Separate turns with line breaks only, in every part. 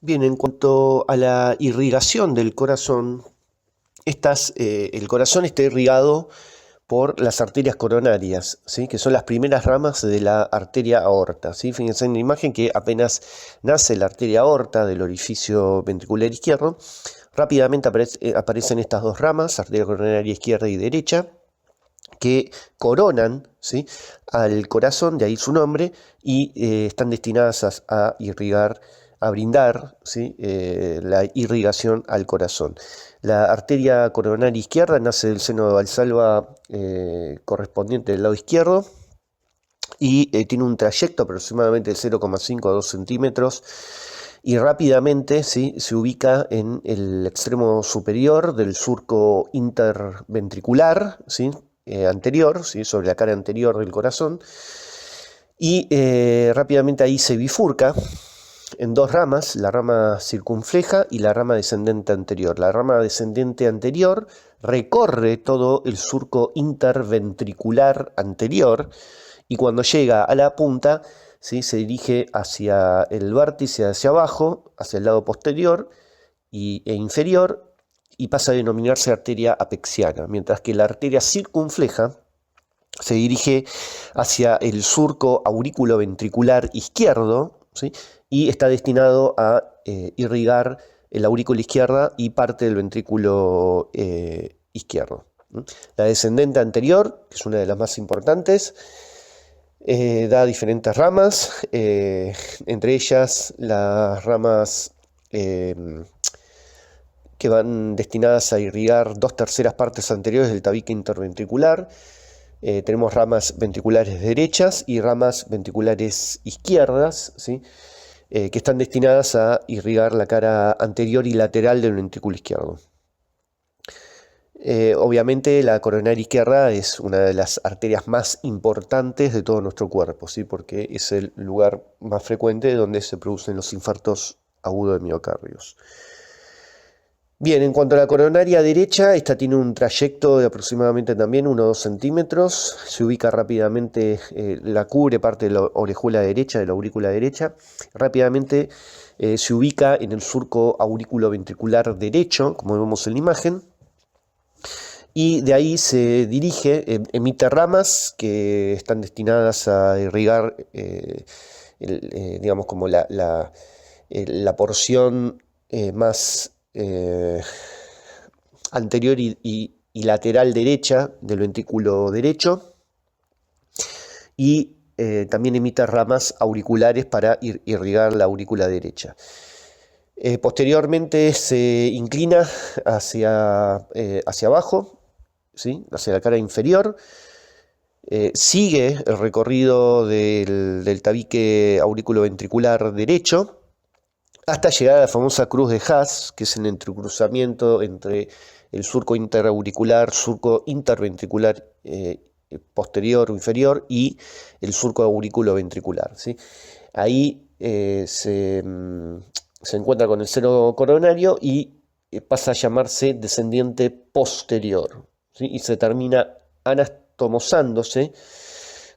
Bien, en cuanto a la irrigación del corazón, el corazón está irrigado por las arterias coronarias, ¿sí? Que son las primeras ramas de la arteria aorta, ¿sí? Fíjense en la imagen que apenas nace la arteria aorta del orificio ventricular izquierdo, rápidamente aparecen estas dos ramas, arteria coronaria izquierda y derecha, que coronan, ¿sí?, al corazón, de ahí su nombre, y están destinadas a irrigar, a brindar, ¿sí?, la irrigación al corazón. La arteria coronaria izquierda nace del seno de Valsalva correspondiente del lado izquierdo y tiene un trayecto aproximadamente de 0,5 a 2 centímetros y rápidamente, ¿sí?, se ubica en el extremo superior del surco interventricular, ¿sí?, anterior, ¿sí?, sobre la cara anterior del corazón, y rápidamente ahí se bifurca en dos ramas, la rama circunfleja y la rama descendente anterior. La rama descendente anterior recorre todo el surco interventricular anterior y cuando llega a la punta, ¿sí?, se dirige hacia el vértice, hacia abajo, hacia el lado posterior e inferior, y pasa a denominarse arteria apexiana, mientras que la arteria circunfleja se dirige hacia el surco aurículo-ventricular izquierdo, ¿sí?, y está destinado a irrigar el aurícula izquierda y parte del ventrículo izquierdo. La descendente anterior, que es una de las más importantes, da diferentes ramas, entre ellas las ramas que van destinadas a irrigar 2/3 partes anteriores del tabique interventricular. Tenemos ramas ventriculares derechas y ramas ventriculares izquierdas, ¿sí?, que están destinadas a irrigar la cara anterior y lateral del ventrículo izquierdo. Obviamente la coronaria izquierda es una de las arterias más importantes de todo nuestro cuerpo, ¿sí?, porque es el lugar más frecuente donde se producen los infartos agudos de miocardios. Bien, en cuanto a la coronaria derecha, esta tiene un trayecto de aproximadamente también 1 o 2 centímetros, se ubica rápidamente, la cubre parte de la orejuela derecha, de la aurícula derecha, rápidamente se ubica en el surco auriculoventricular derecho, como vemos en la imagen, y de ahí se dirige, emite ramas que están destinadas a irrigar, digamos, como la porción más anterior y lateral derecha del ventrículo derecho, y también emite ramas auriculares para irrigar la aurícula derecha. Posteriormente se inclina hacia abajo, ¿sí?, hacia la cara inferior, sigue el recorrido del tabique auriculoventricular derecho hasta llegar a la famosa cruz de Haas, que es el entrecruzamiento entre el surco interauricular, surco interventricular posterior o inferior y el surco auriculoventricular, ¿sí? Ahí se encuentra con el seno coronario y pasa a llamarse descendiente posterior, ¿sí?, y se termina anastomosándose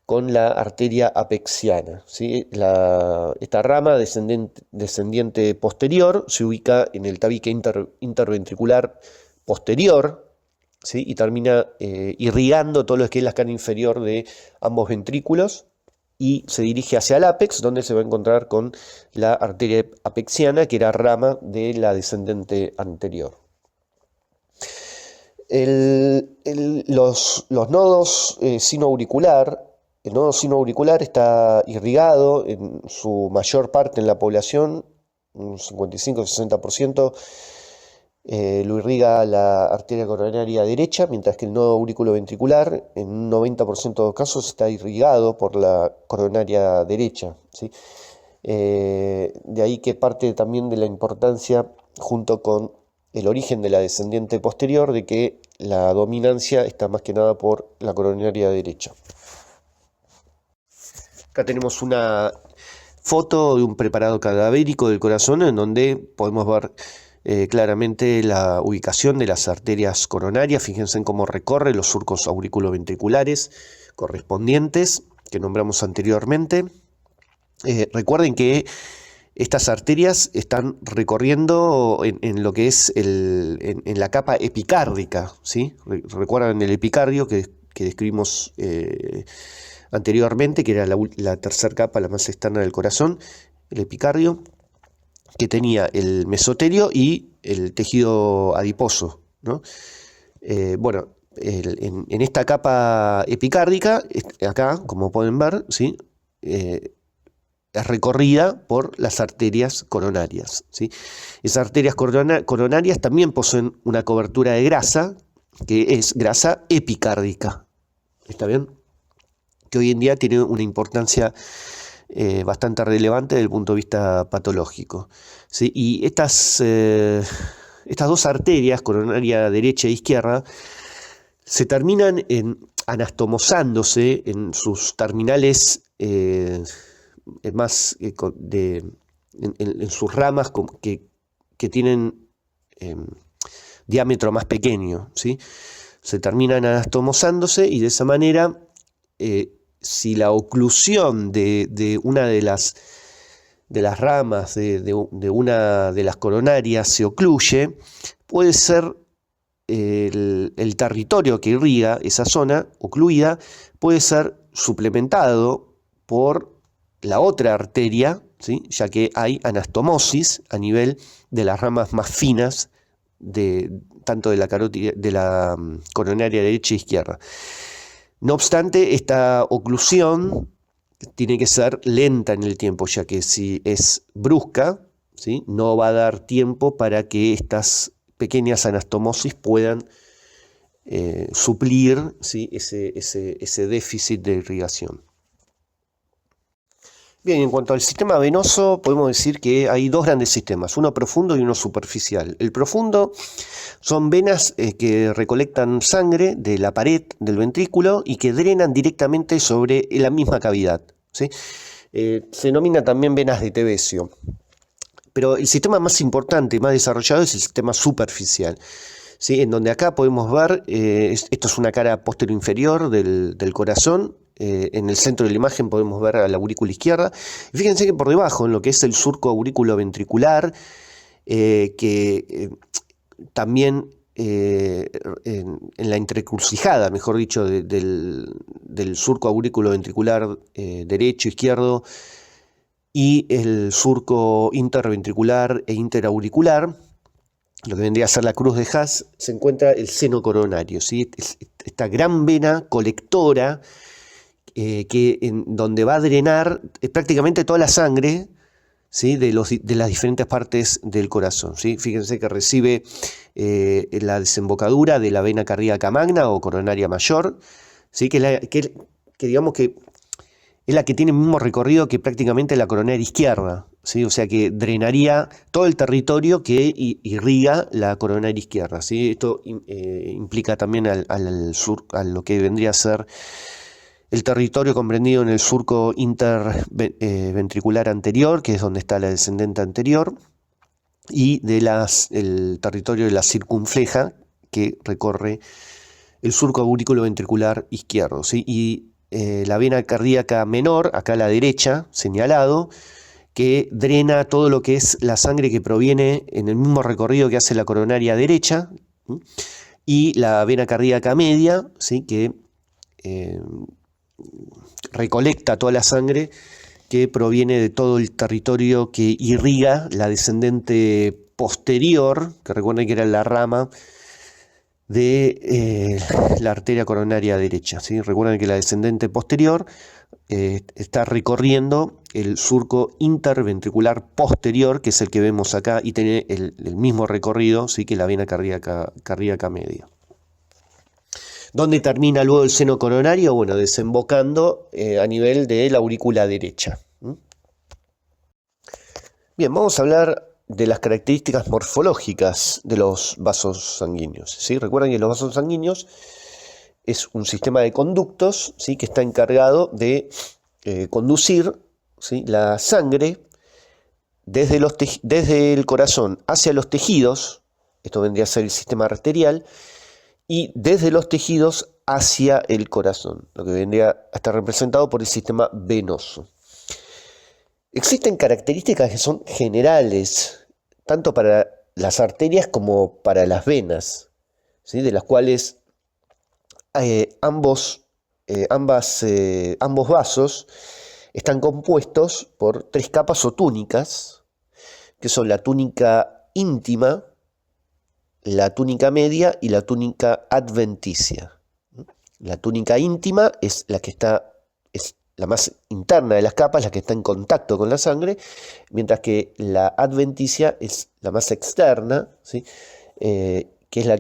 con la arteria apexiana, ¿sí? Esta rama descendiente posterior se ubica en el tabique interventricular posterior, ¿sí?, y termina irrigando todo lo que es la cara inferior de ambos ventrículos y se dirige hacia el ápex, donde se va a encontrar con la arteria apexiana, que era rama de la descendente anterior. Los nodos sinoauricular. El nodo sinoauricular está irrigado en su mayor parte en la población, un 55-60%, lo irriga la arteria coronaria derecha, mientras que el nodo auriculoventricular en un 90% de los casos está irrigado por la coronaria derecha, ¿sí? De ahí que parte también de la importancia, junto con el origen de la descendiente posterior, de que la dominancia está más que nada por la coronaria derecha. Acá tenemos una foto de un preparado cadavérico del corazón en donde podemos ver claramente la ubicación de las arterias coronarias. Fíjense en cómo recorre los surcos auriculoventriculares correspondientes que nombramos anteriormente. Recuerden que estas arterias están recorriendo en lo que es en la capa epicárdica, ¿sí? Recuerdan el epicardio que describimos anteriormente, que era la tercera capa, la más externa del corazón, el epicardio, que tenía el mesotelio y el tejido adiposo, ¿no? Bueno, en esta capa epicárdica, acá, como pueden ver, ¿sí? Es recorrida por las arterias coronarias, ¿sí? Esas arterias coronarias también poseen una cobertura de grasa, que es grasa epicárdica, ¿está bien? Que hoy en día tiene una importancia bastante relevante desde el punto de vista patológico, ¿sí? Y estas dos arterias, coronaria derecha e izquierda, se terminan anastomosándose en sus terminales en sus ramas que tienen diámetro más pequeño, ¿sí? Se terminan anastomosándose y de esa manera, si la oclusión de una de las ramas de una de las coronarias se ocluye, puede ser el territorio que irriga esa zona ocluida, puede ser suplementado por la otra arteria, ¿sí? Ya que hay anastomosis a nivel de las ramas más finas tanto de la coronaria derecha e izquierda. No obstante, esta oclusión tiene que ser lenta en el tiempo, ya que si es brusca, ¿sí? No va a dar tiempo para que estas pequeñas anastomosis puedan suplir, ¿sí? ese déficit de irrigación. Bien, en cuanto al sistema venoso, podemos decir que hay dos grandes sistemas, uno profundo y uno superficial. El profundo son venas que recolectan sangre de la pared del ventrículo y que drenan directamente sobre la misma cavidad, ¿sí? Se denomina también venas de Tevesio. Pero el sistema más importante y más desarrollado es el sistema superficial, ¿sí? En donde acá podemos ver, esto es una cara posterior inferior del corazón. En el centro de la imagen podemos ver a la aurícula izquierda. Y fíjense que por debajo, en lo que es el surco auriculoventricular, también en la entrecrucijada, mejor dicho, del surco auriculoventricular derecho, izquierdo, y el surco interventricular e interauricular, lo que vendría a ser la cruz de Haas, se encuentra el seno coronario, ¿sí? Esta gran vena colectora donde va a drenar prácticamente toda la sangre, ¿sí? de las diferentes partes del corazón, ¿sí? Fíjense que recibe la desembocadura de la vena cardíaca magna o coronaria mayor, ¿sí? que digamos que es la que tiene el mismo recorrido que prácticamente la coronaria izquierda, ¿sí? O sea que drenaría todo el territorio que irriga la coronaria izquierda, ¿sí? Esto implica también a lo que vendría a ser el territorio comprendido en el surco interventricular anterior, que es donde está la descendente anterior, y el territorio de la circunfleja, que recorre el surco auriculoventricular izquierdo, ¿sí? Y la vena cardíaca menor, acá a la derecha, señalado, que drena todo lo que es la sangre que proviene en el mismo recorrido que hace la coronaria derecha, ¿sí? Y la vena cardíaca media, ¿sí? Que recolecta toda la sangre que proviene de todo el territorio que irriga la descendente posterior, que recuerden que era la rama de la arteria coronaria derecha, ¿sí? Recuerden que la descendente posterior está recorriendo el surco interventricular posterior, que es el que vemos acá, y tiene el mismo recorrido, ¿sí? Que la vena cardíaca media. ¿Dónde termina luego el seno coronario? Bueno, desembocando a nivel de la aurícula derecha. Bien, vamos a hablar de las características morfológicas de los vasos sanguíneos, ¿sí? Recuerden que los vasos sanguíneos es un sistema de conductos, ¿sí? Que está encargado de conducir, ¿sí? La sangre desde el corazón hacia los tejidos, esto vendría a ser el sistema arterial, y desde los tejidos hacia el corazón, lo que vendría a estar representado por el sistema venoso. Existen características que son generales, tanto para las arterias como para las venas, ¿sí? De las cuales ambos vasos están compuestos por tres capas o túnicas, que son la túnica íntima, la túnica media y la túnica adventicia. La túnica íntima es la que es la más interna de las capas, la que está en contacto con la sangre, mientras que la adventicia es la más externa, ¿sí? Que es la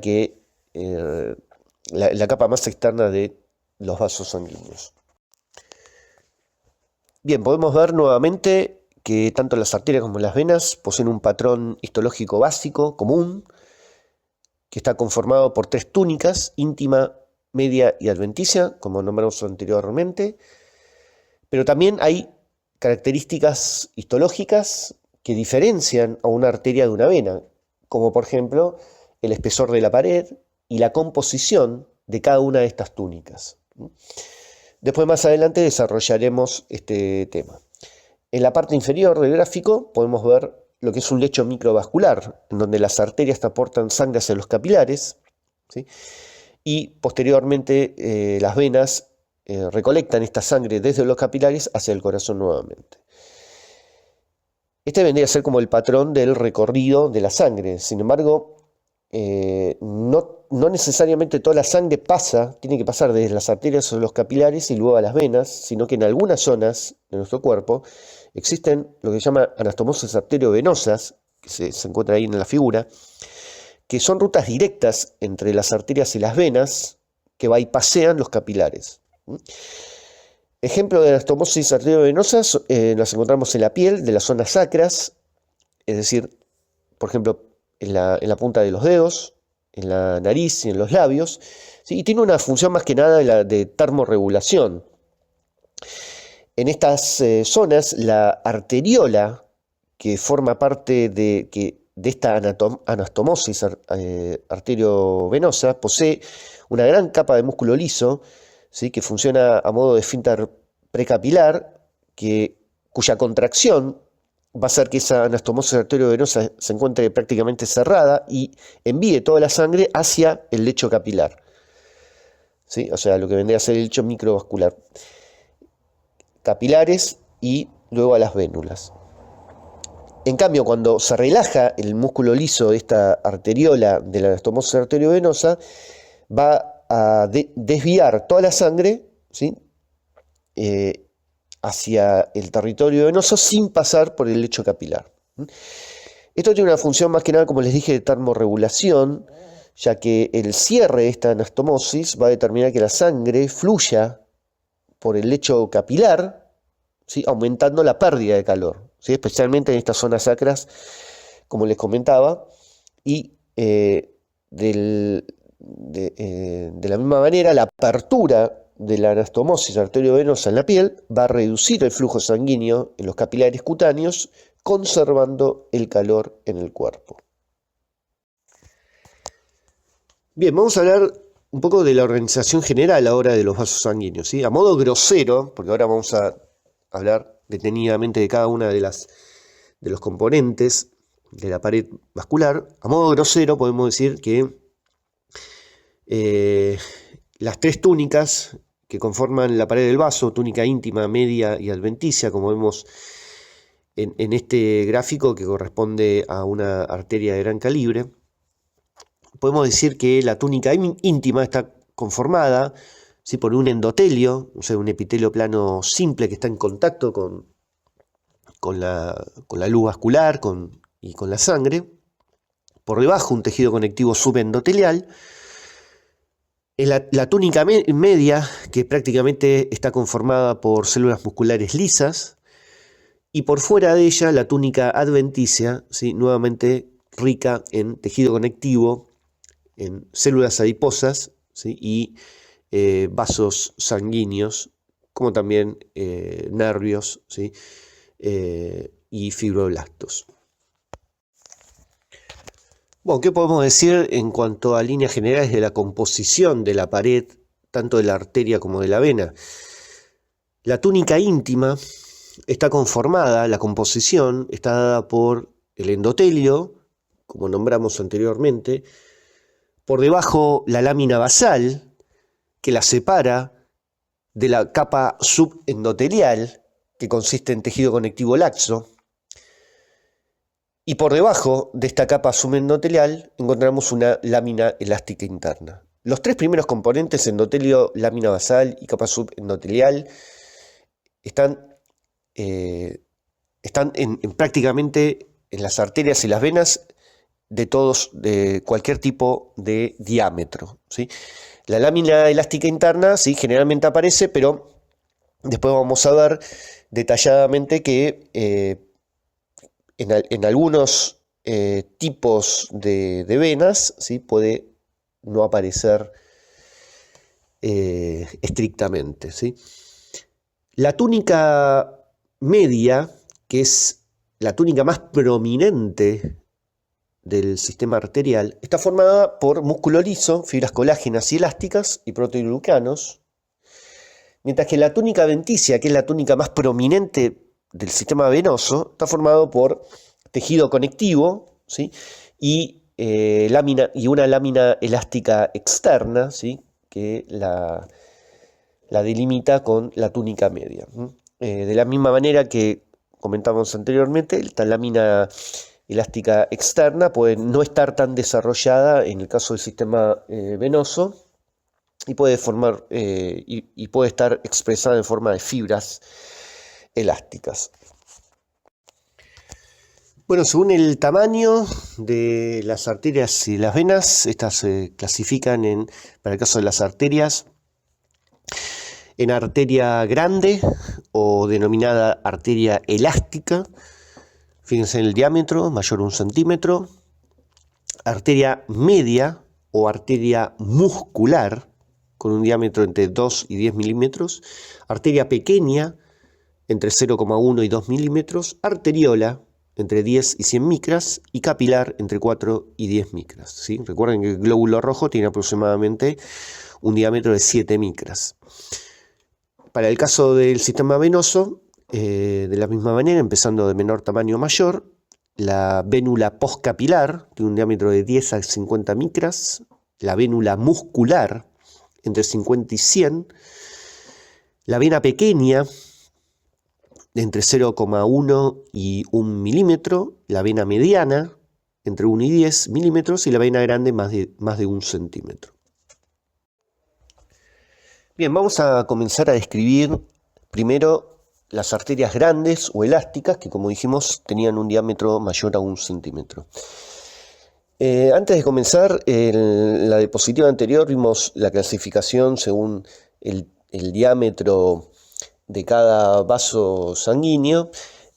capa más externa de los vasos sanguíneos. Bien, podemos ver nuevamente que tanto las arterias como las venas poseen un patrón histológico básico, común, que está conformado por tres túnicas, íntima, media y adventicia, como nombramos anteriormente, pero también hay características histológicas que diferencian a una arteria de una vena, como por ejemplo el espesor de la pared y la composición de cada una de estas túnicas. Después más adelante desarrollaremos este tema. En la parte inferior del gráfico podemos ver lo que es un lecho microvascular, en donde las arterias aportan sangre hacia los capilares, ¿sí? Y posteriormente las venas recolectan esta sangre desde los capilares hacia el corazón nuevamente. Este vendría a ser como el patrón del recorrido de la sangre. Sin embargo, no necesariamente toda la sangre tiene que pasar desde las arterias a los capilares y luego a las venas, sino que en algunas zonas de nuestro cuerpo existen lo que se llama anastomosis arteriovenosas, que se encuentra ahí en la figura, que son rutas directas entre las arterias y las venas que bypasean los capilares. Ejemplo de anastomosis arteriovenosas las encontramos en la piel, de las zonas sacras, es decir, por ejemplo, en la punta de los dedos, en la nariz y en los labios, ¿sí? Y tiene una función más que nada de termorregulación. En estas zonas, la arteriola, que forma parte de esta anastomosis arteriovenosa, posee una gran capa de músculo liso, ¿sí? Que funciona a modo de esfínter precapilar, cuya contracción va a hacer que esa anastomosis arteriovenosa se encuentre prácticamente cerrada y envíe toda la sangre hacia el lecho capilar, ¿sí? O sea, lo que vendría a ser el lecho microvascular. Capilares y luego a las vénulas. En cambio, cuando se relaja el músculo liso de esta arteriola de la anastomosis arteriovenosa, va a desviar toda la sangre, ¿sí? Hacia el territorio venoso sin pasar por el lecho capilar. Esto tiene una función más que nada, como les dije, de termorregulación, ya que el cierre de esta anastomosis va a determinar que la sangre fluya por el lecho capilar, ¿sí? Aumentando la pérdida de calor, ¿sí? Especialmente en estas zonas sacras, como les comentaba, y de la misma manera la apertura de la anastomosis arteriovenosa en la piel va a reducir el flujo sanguíneo en los capilares cutáneos, conservando el calor en el cuerpo. Bien, vamos a hablar un poco de la organización general ahora de los vasos sanguíneos, ¿sí? A modo grosero, porque ahora vamos a hablar detenidamente de cada una de los componentes de la pared vascular. A modo grosero podemos decir que las tres túnicas que conforman la pared del vaso, túnica íntima, media y adventicia, como vemos en este gráfico que corresponde a una arteria de gran calibre, podemos decir que la túnica íntima está conformada, ¿sí? Por un endotelio, o sea, un epitelio plano simple que está en contacto con la luz vascular y con la sangre. Por debajo un tejido conectivo subendotelial. La túnica media, que prácticamente está conformada por células musculares lisas, y por fuera de ella la túnica adventicia, ¿sí? Nuevamente rica en tejido conectivo, en células adiposas, ¿sí? Y vasos sanguíneos, como también nervios, ¿sí? Y fibroblastos. Bueno, ¿qué podemos decir en cuanto a líneas generales de la composición de la pared, tanto de la arteria como de la vena? La túnica íntima está conformada, la composición está dada por el endotelio, como nombramos anteriormente, por debajo la lámina basal, que la separa de la capa subendotelial, que consiste en tejido conectivo laxo, y por debajo de esta capa subendotelial encontramos una lámina elástica interna. Los tres primeros componentes, endotelio, lámina basal y capa subendotelial, están prácticamente en las arterias y las venas de cualquier tipo de diámetro, ¿sí? La lámina elástica interna, sí, generalmente aparece, pero después vamos a ver detalladamente que en algunos tipos de venas, ¿sí?, puede no aparecer estrictamente, ¿sí? La túnica media, que es la túnica más prominente del sistema arterial, está formada por músculo liso, fibras colágenas y elásticas y proteoglucanos, mientras que la túnica adventicia, que es la túnica más prominente del sistema venoso, está formado por tejido conectivo, ¿sí?, y una lámina elástica externa, ¿sí?, que la delimita con la túnica media. De la misma manera que comentamos anteriormente, esta lámina elástica externa puede no estar tan desarrollada en el caso del sistema venoso y puede formar y puede estar expresada en forma de fibras elásticas. Bueno, según el tamaño de las arterias y las venas, estas se clasifican para el caso de las arterias, en arteria grande o denominada arteria elástica, fíjense en el diámetro, mayor a 1 centímetro, arteria media o arteria muscular, con un diámetro entre 2 y 10 milímetros, arteria pequeña, entre 0,1 y 2 milímetros, arteriola, entre 10 y 100 micras, y capilar, entre 4 y 10 micras, ¿sí? Recuerden que el glóbulo rojo tiene aproximadamente un diámetro de 7 micras. Para el caso del sistema venoso, de la misma manera, empezando de menor tamaño a mayor, la vénula postcapilar tiene un diámetro de 10 a 50 micras, la vénula muscular entre 50 y 100, la vena pequeña de entre 0,1 y 1 milímetro, la vena mediana entre 1 y 10 milímetros y la vena grande más de 1 centímetro. Bien, vamos a comenzar a describir primero las arterias grandes o elásticas, que como dijimos tenían un diámetro mayor a 1 centímetro. Antes de comenzar, en la diapositiva anterior vimos la clasificación según el diámetro de cada vaso sanguíneo,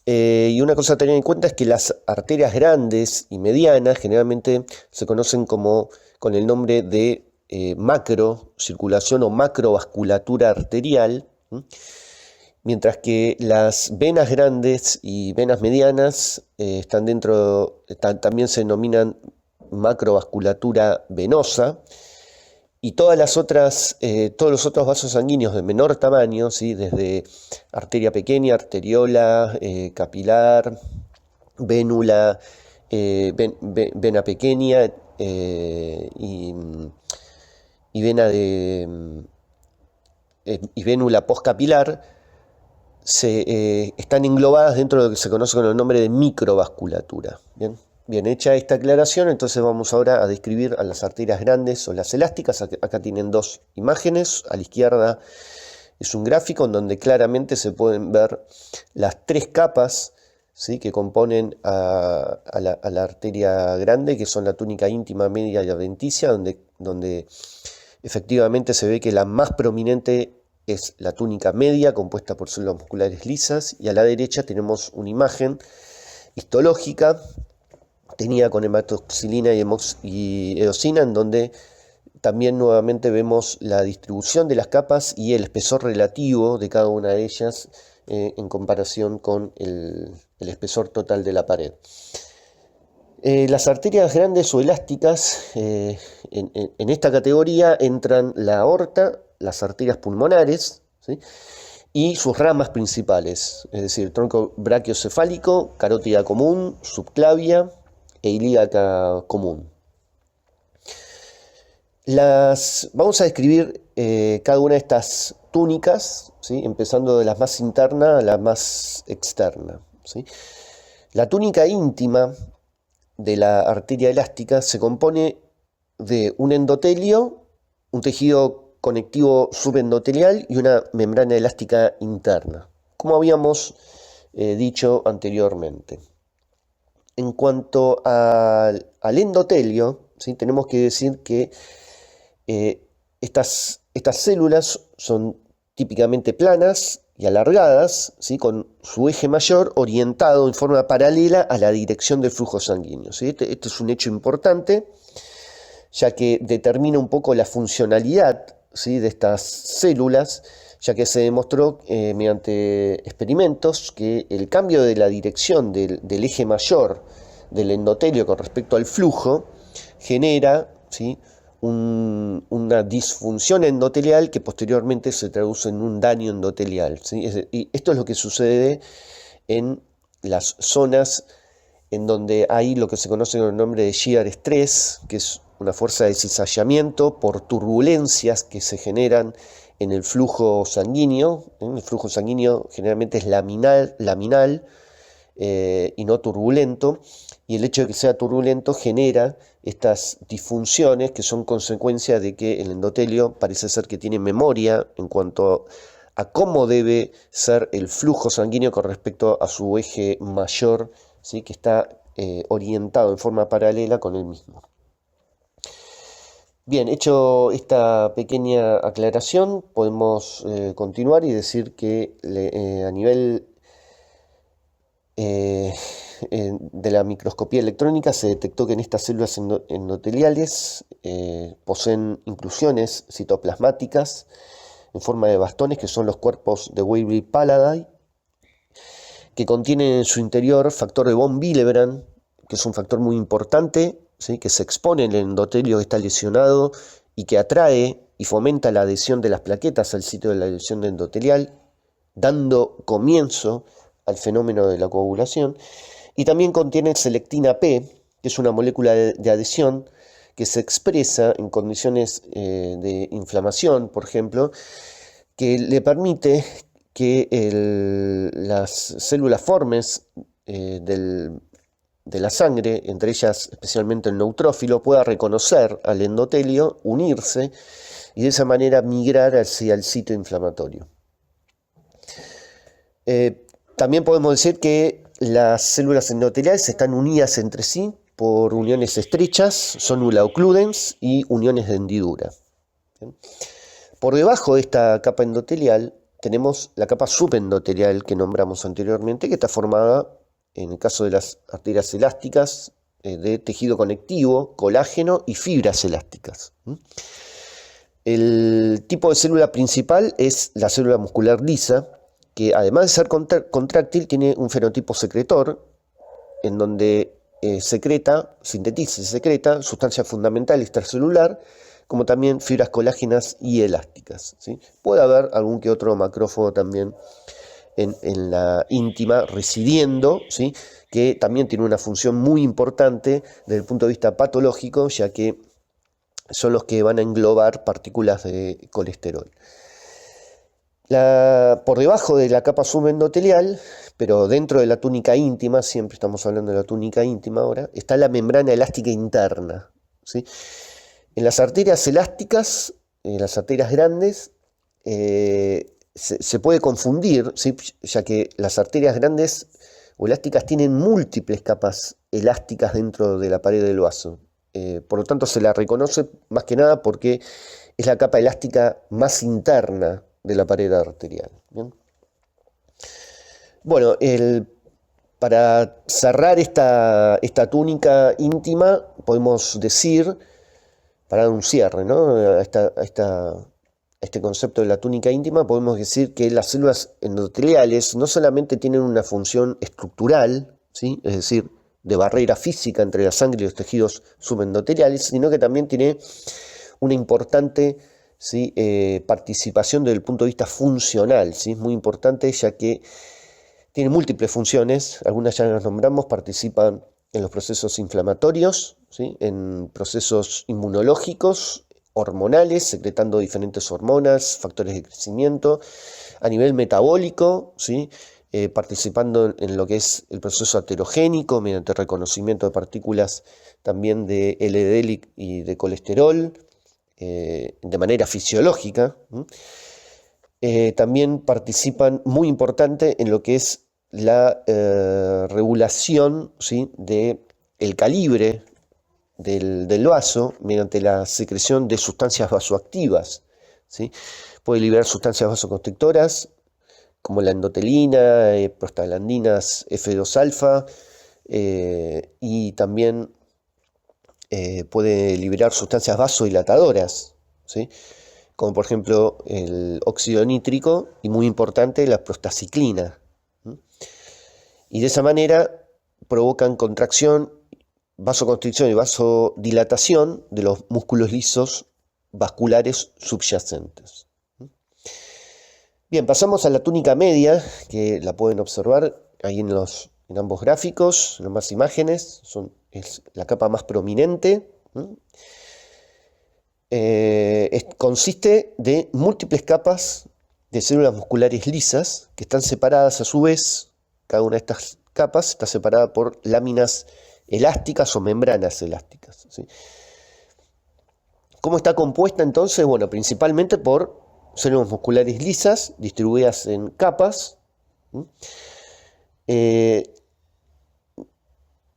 y una cosa a tener en cuenta es que las arterias grandes y medianas generalmente se conocen con el nombre de macrocirculación o macrovasculatura arterial, mientras que las venas grandes y venas medianas también se denominan macrovasculatura venosa, y todos los otros vasos sanguíneos de menor tamaño, ¿sí?, desde arteria pequeña, arteriola, capilar, vénula, vena pequeña y vénula postcapilar, están englobadas dentro de lo que se conoce con el nombre de microvasculatura. Bien, hecha esta aclaración, entonces vamos ahora a describir a las arterias grandes o las elásticas. Acá tienen dos imágenes. A la izquierda es un gráfico en donde claramente se pueden ver las tres capas, ¿sí?, que componen a la arteria grande, que son la túnica íntima, media y adventicia, donde efectivamente se ve que la más prominente es la túnica media, compuesta por células musculares lisas, y a la derecha tenemos una imagen histológica tenida con hematoxilina y eosina, en donde también nuevamente vemos la distribución de las capas y el espesor relativo de cada una de ellas en comparación con el espesor total de la pared. Las arterias grandes o elásticas, en esta categoría entran la aorta, las arterias pulmonares, ¿sí?, y sus ramas principales, es decir, tronco brachiocefálico, carótida común, subclavia e ilíaca común. Vamos a describir cada una de estas túnicas, ¿sí? Empezando de la más interna a la más externa, ¿sí? La túnica íntima de la arteria elástica se compone de un endotelio, un tejido conectivo subendotelial y una membrana elástica interna, como habíamos dicho anteriormente. En cuanto al endotelio, ¿sí? Tenemos que decir que estas células son típicamente planas y alargadas, ¿sí? Con su eje mayor orientado en forma paralela a la dirección del flujo sanguíneo, ¿sí? Este es un hecho importante, ya que determina un poco la funcionalidad, ¿sí? De estas células, ya que se demostró mediante experimentos que el cambio de la dirección del eje mayor del endotelio con respecto al flujo genera, ¿sí? Una disfunción endotelial que posteriormente se traduce en un daño endotelial, ¿sí? Y esto es lo que sucede en las zonas en donde hay lo que se conoce con el nombre de shear stress, que es una fuerza de cizallamiento por turbulencias que se generan en el flujo sanguíneo. El flujo sanguíneo generalmente es laminal y no turbulento, y el hecho de que sea turbulento genera estas disfunciones que son consecuencia de que el endotelio parece ser que tiene memoria en cuanto a cómo debe ser el flujo sanguíneo con respecto a su eje mayor, ¿sí? Que está orientado en forma paralela con el mismo. Bien, hecho esta pequeña aclaración, podemos continuar y decir que a nivel de la microscopía electrónica se detectó que en estas células endoteliales poseen inclusiones citoplasmáticas en forma de bastones, que son los cuerpos de Weibel-Palade, que contienen en su interior factor de von Willebrand, que es un factor muy importante, ¿sí? Que se expone en el endotelio que está lesionado y que atrae y fomenta la adhesión de las plaquetas al sitio de la lesión endotelial, dando comienzo al fenómeno de la coagulación. Y también contiene selectina P, que es una molécula de adhesión que se expresa en condiciones de inflamación, por ejemplo, que le permite que las células formes de la sangre, entre ellas especialmente el neutrófilo, pueda reconocer al endotelio, unirse y de esa manera migrar hacia el sitio inflamatorio. También podemos decir que las células endoteliales están unidas entre sí por uniones estrechas, sonula occludens y uniones de hendidura. ¿Bien? Por debajo de esta capa endotelial tenemos la capa subendotelial que nombramos anteriormente, que está formada, en el caso de las arterias elásticas, de tejido conectivo, colágeno y fibras elásticas. El tipo de célula principal es la célula muscular lisa, que además de ser contráctil tiene un fenotipo secretor, en donde sintetiza y secreta sustancia fundamental extracelular, como también fibras colágenas y elásticas, ¿sí? Puede haber algún que otro macrófago también en la íntima residiendo, ¿sí? Que también tiene una función muy importante desde el punto de vista patológico, ya que son los que van a englobar partículas de colesterol. Por debajo de la capa subendotelial, pero dentro de la túnica íntima, siempre estamos hablando de la túnica íntima ahora, está la membrana elástica interna, ¿sí? En las arterias elásticas, en las arterias grandes, se puede confundir, ¿sí? Ya que las arterias grandes o elásticas tienen múltiples capas elásticas dentro de la pared del vaso. Por lo tanto, se la reconoce más que nada porque es la capa elástica más interna de la pared arterial. ¿Bien? Bueno, para cerrar esta túnica íntima, podemos decir, para dar un cierre, ¿no? a este concepto de la túnica íntima, podemos decir que las células endoteliales no solamente tienen una función estructural, ¿sí? Es decir, de barrera física entre la sangre y los tejidos subendoteliales, sino que también tiene una importante ¿sí? Participación desde el punto de vista funcional, ¿sí? Es muy importante ya que tiene múltiples funciones, algunas ya las nombramos, participan en los procesos inflamatorios, ¿sí? En procesos inmunológicos, hormonales, secretando diferentes hormonas, factores de crecimiento, a nivel metabólico, ¿sí? Participando en lo que es el proceso aterogénico mediante reconocimiento de partículas también de LDL y de colesterol de manera fisiológica. También participan muy importante en lo que es la regulación, ¿sí? De el calibre del vaso mediante la secreción de sustancias vasoactivas, ¿sí? Puede liberar sustancias vasoconstrictoras como la endotelina, prostaglandinas F2-alfa, y también puede liberar sustancias vasodilatadoras, ¿sí? Como por ejemplo el óxido nítrico y muy importante la prostaciclina. Y de esa manera provocan contracción, vasoconstricción y vasodilatación de los músculos lisos vasculares subyacentes. Bien, pasamos a la túnica media, que la pueden observar ahí en ambos gráficos, en ambas imágenes, es la capa más prominente. Consiste de múltiples capas de células musculares lisas que están separadas a su vez, cada una de estas capas está separada por láminas elásticas o membranas elásticas, ¿sí? ¿Cómo está compuesta entonces? Bueno, principalmente por células musculares lisas distribuidas en capas.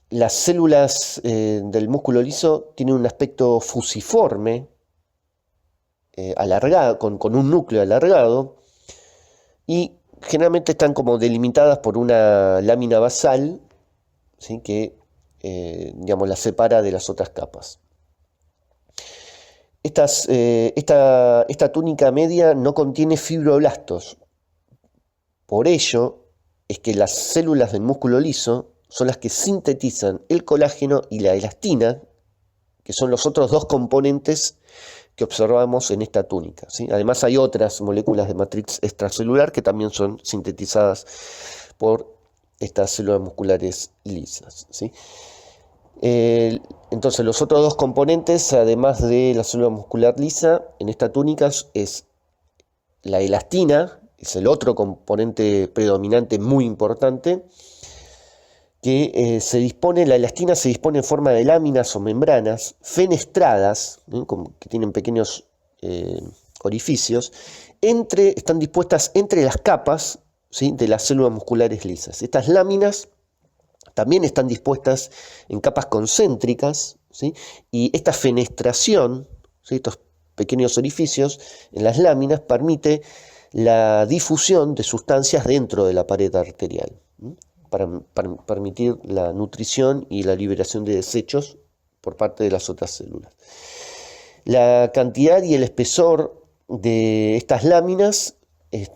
Las células del músculo liso tienen un aspecto fusiforme, alargado, con un núcleo alargado, y generalmente están como delimitadas por una lámina basal, ¿sí? Que digamos, las separa de las otras capas. Esta túnica media no contiene fibroblastos. Por ello es que las células del músculo liso son las que sintetizan el colágeno y la elastina, que son los otros dos componentes que observamos en esta túnica, ¿sí? Además hay otras moléculas de matriz extracelular que también son sintetizadas por estas células musculares lisas, ¿sí? Entonces los otros dos componentes, además de la célula muscular lisa, en esta túnica es la elastina, es el otro componente predominante muy importante, que la elastina se dispone en forma de láminas o membranas fenestradas, que tienen pequeños orificios, están dispuestas entre las capas, ¿sí? De las células musculares lisas. Estas láminas también están dispuestas en capas concéntricas, ¿sí? Y esta fenestración, ¿sí? Estos pequeños orificios en las láminas permite la difusión de sustancias dentro de la pared arterial, para permitir la nutrición y la liberación de desechos por parte de las otras células. La cantidad y el espesor de estas láminas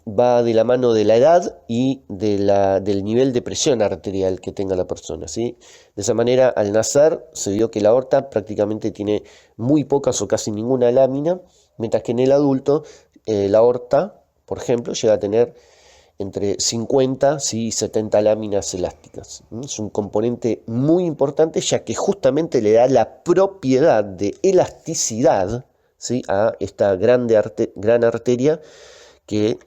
va de la mano de la edad y del nivel de presión arterial que tenga la persona, ¿sí? De esa manera, al nacer, se vio que la aorta prácticamente tiene muy pocas o casi ninguna lámina, mientras que en el adulto la aorta, por ejemplo, llega a tener entre 50 y 70 láminas elásticas. Es un componente muy importante, ya que justamente le da la propiedad de elasticidad, ¿sí? A esta gran arteria que,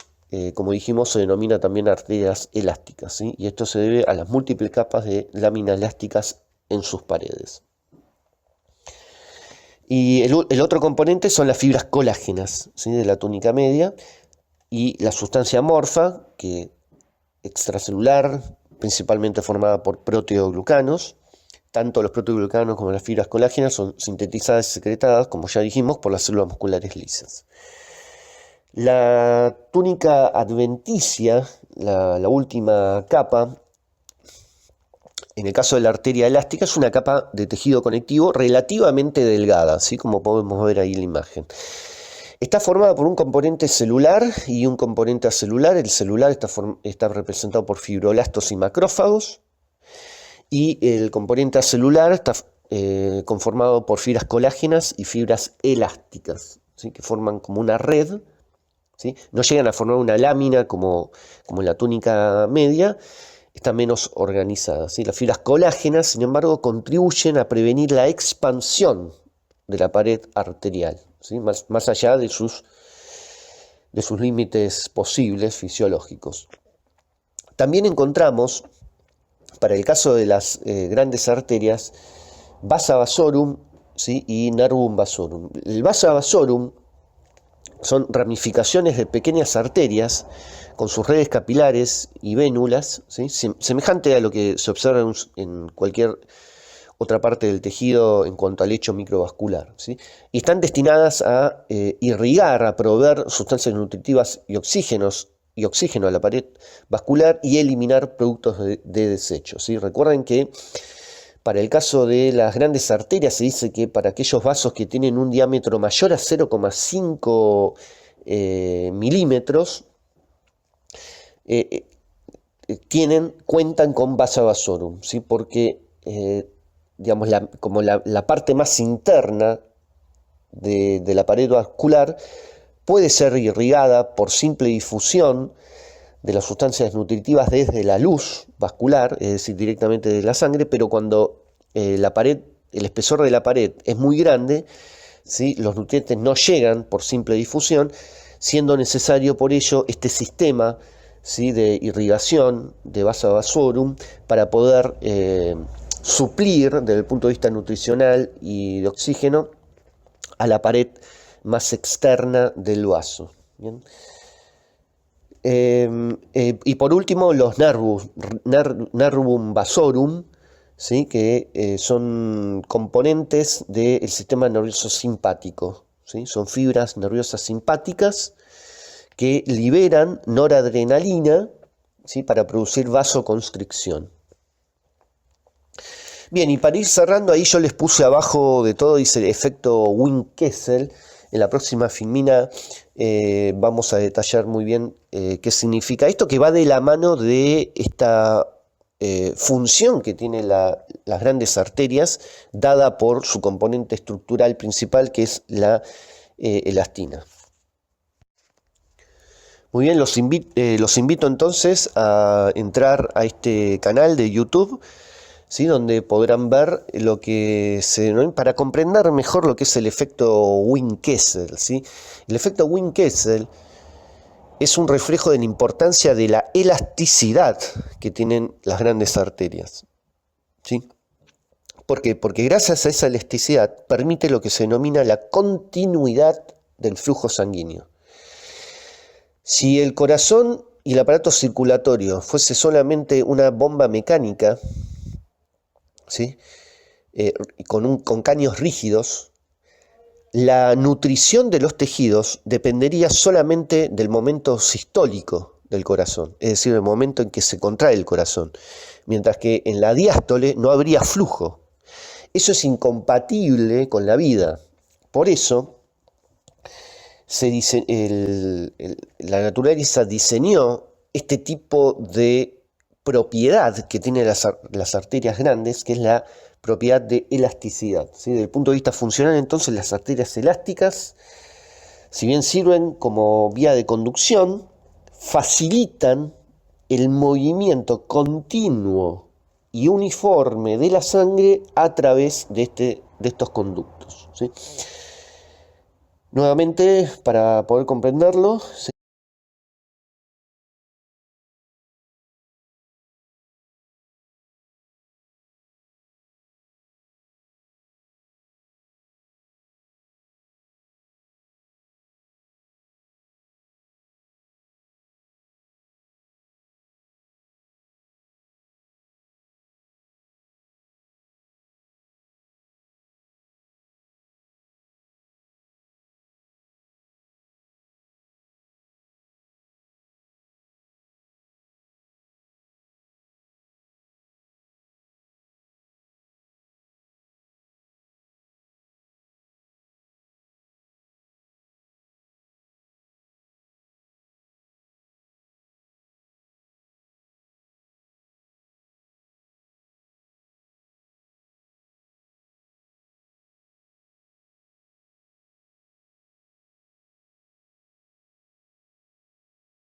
como dijimos, se denomina también arterias elásticas, ¿sí? Y esto se debe a las múltiples capas de láminas elásticas en sus paredes. Y el otro componente son las fibras colágenas, ¿sí? De la túnica media, y la sustancia amorfa, extracelular, principalmente formada por proteoglucanos. Tanto los proteoglucanos como las fibras colágenas son sintetizadas y secretadas, como ya dijimos, por las células musculares lisas. La túnica adventicia, la última capa, en el caso de la arteria elástica, es una capa de tejido conectivo relativamente delgada, ¿sí? Como podemos ver ahí en la imagen. Está formada por un componente celular y un componente acelular. El celular está representado por fibroblastos y macrófagos, y el componente acelular está conformado por fibras colágenas y fibras elásticas, ¿sí? Que forman como una red, ¿sí? No llegan a formar una lámina como en la túnica media, están menos organizadas, ¿sí? Las fibras colágenas, sin embargo, contribuyen a prevenir la expansión de la pared arterial, ¿sí? Más allá de sus límites posibles fisiológicos. También encontramos, para el caso de las grandes arterias, vasa vasorum, ¿sí? Y nervum vasorum. El vasa vasorum son ramificaciones de pequeñas arterias con sus redes capilares y vénulas, ¿sí? Semejante a lo que se observa en cualquier otra parte del tejido en cuanto al hecho microvascular, ¿sí? Y están destinadas a irrigar, a proveer sustancias nutritivas y oxígeno a la pared vascular y eliminar productos de desecho, ¿sí? Recuerden que para el caso de las grandes arterias se dice que para aquellos vasos que tienen un diámetro mayor a 0,5 milímetros, cuentan con vasa vasorum, ¿sí? Porque digamos, la parte más interna de la pared vascular puede ser irrigada por simple difusión de las sustancias nutritivas desde la luz vascular, es decir, directamente de la sangre, pero cuando el espesor de la pared es muy grande, ¿sí? Los nutrientes no llegan por simple difusión, siendo necesario por ello este sistema, ¿sí? De irrigación de vasa vasorum para poder suplir desde el punto de vista nutricional y de oxígeno a la pared más externa del vaso. ¿Bien? Y por último los nervum vasorum, ¿sí? Que son componentes del sistema nervioso simpático, ¿sí? Son fibras nerviosas simpáticas que liberan noradrenalina, ¿sí? Para producir vasoconstricción. Bien, y para ir cerrando, ahí yo les puse abajo de todo, dice el efecto Wink-Kessel. En la próxima filmina vamos a detallar muy bien qué significa esto, que va de la mano de esta función que tienen las grandes arterias, dada por su componente estructural principal, que es la elastina. Muy bien, los invito entonces a entrar a este canal de YouTube, ¿sí? Donde podrán ver lo que se denomina, para comprender mejor lo que es el efecto Wink-Kessel, ¿sí? El efecto Wink-Kessel es un reflejo de la importancia de la elasticidad que tienen las grandes arterias, ¿sí? ¿Por qué? Porque gracias a esa elasticidad permite lo que se denomina la continuidad del flujo sanguíneo. Si el corazón y el aparato circulatorio fuese solamente una bomba mecánica, ¿sí? Con caños rígidos, la nutrición de los tejidos dependería solamente del momento sistólico del corazón, es decir, el momento en que se contrae el corazón, mientras que en la diástole no habría flujo. Eso es incompatible con la vida. Por eso la naturaleza diseñó este tipo de propiedad que tienen las arterias grandes, que es la propiedad de elasticidad, ¿sí? Desde el punto de vista funcional, entonces, las arterias elásticas, si bien sirven como vía de conducción, facilitan el movimiento continuo y uniforme de la sangre a través de estos conductos, ¿sí? Nuevamente, para poder comprenderlo,